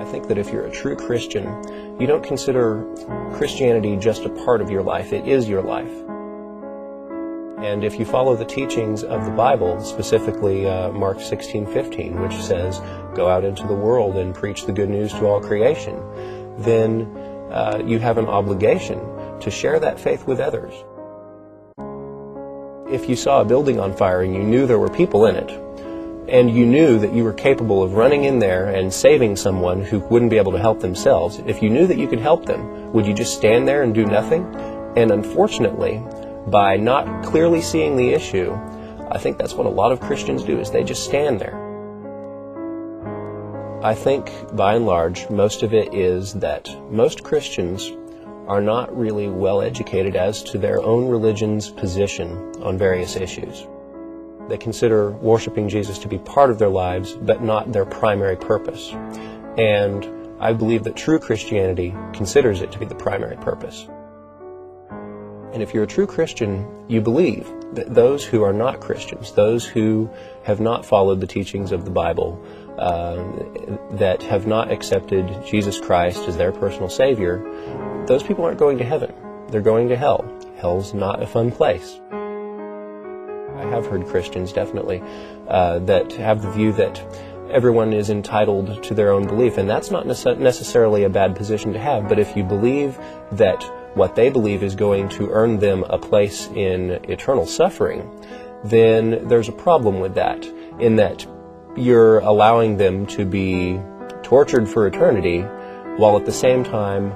I think that if you're a true Christian, you don't consider Christianity just a part of your life. It is your life. And if you follow the teachings of the Bible, specifically Mark 16:15, which says, "Go out into the world and preach the good news to all creation," then you have an obligation to share that faith with others. If you saw a building on fire and you knew there were people in it, and you knew that you were capable of running in there and saving someone who wouldn't be able to help themselves, if you knew that you could help them, would you just stand there and do nothing? And unfortunately, by not clearly seeing the issue, I think that's what a lot of Christians do, is they just stand there. I think, by and large, most of it is that most Christians are not really well educated as to their own religion's position on various issues. They consider worshiping Jesus to be part of their lives, but not their primary purpose. And I believe that true Christianity considers it to be the primary purpose. And if you're a true Christian, you believe that those who are not Christians, those who have not followed the teachings of the Bible, that have not accepted Jesus Christ as their personal Savior, those people aren't going to heaven. They're going to hell. Hell's not a fun place. I have heard Christians, definitely, that have the view that everyone is entitled to their own belief, and that's not necessarily a bad position to have, but if you believe that what they believe is going to earn them a place in eternal suffering, then there's a problem with that, in that you're allowing them to be tortured for eternity, while at the same time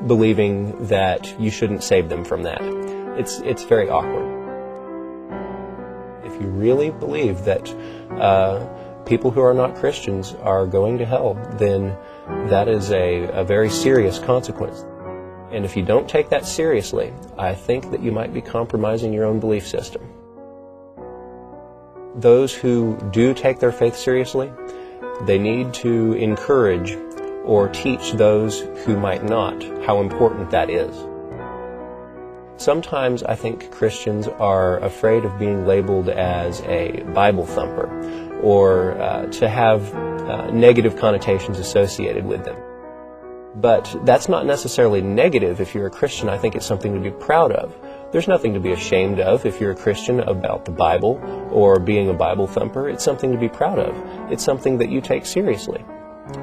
believing that you shouldn't save them from that. It's very awkward. If you really believe that people who are not Christians are going to hell, then that is a very serious consequence. And if you don't take that seriously, I think that you might be compromising your own belief system. Those who do take their faith seriously, they need to encourage or teach those who might not how important that is. Sometimes I think Christians are afraid of being labeled as a Bible thumper, or to have negative connotations associated with them. But that's not necessarily negative if you're a Christian. I think it's something to be proud of. There's nothing to be ashamed of if you're a Christian about the Bible or being a Bible thumper. It's something to be proud of. It's something that you take seriously.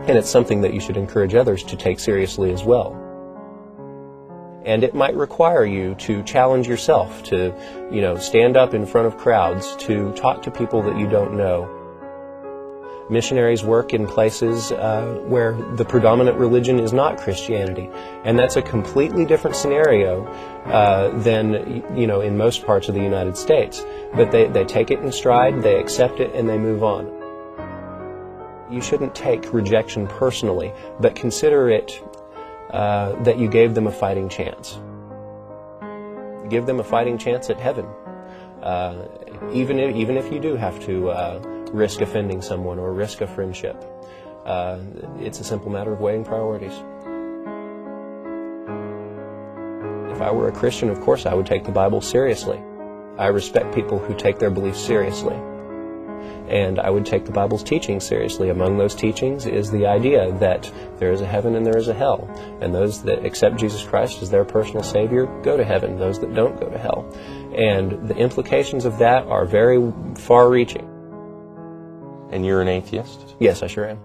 And it's something that you should encourage others to take seriously as well. And it might require you to challenge yourself to, stand up in front of crowds, to talk to people that you don't know. Missionaries work in places where the predominant religion is not Christianity, and that's a completely different scenario than in most parts of the United States. But they take it in stride, they accept it, and they move on. You shouldn't take rejection personally, but consider it that you gave them a fighting chance. Give them a fighting chance at heaven, even if you do have to risk offending someone or risk a friendship. It's a simple matter of weighing priorities. If I were a Christian, of course I would take the Bible seriously. I respect people who take their beliefs seriously. And I would take the Bible's teachings seriously. Among those teachings is the idea that there is a heaven and there is a hell. And those that accept Jesus Christ as their personal Savior go to heaven. Those that don't go to hell. And the implications of that are very far-reaching. And you're an atheist? Yes, I sure am.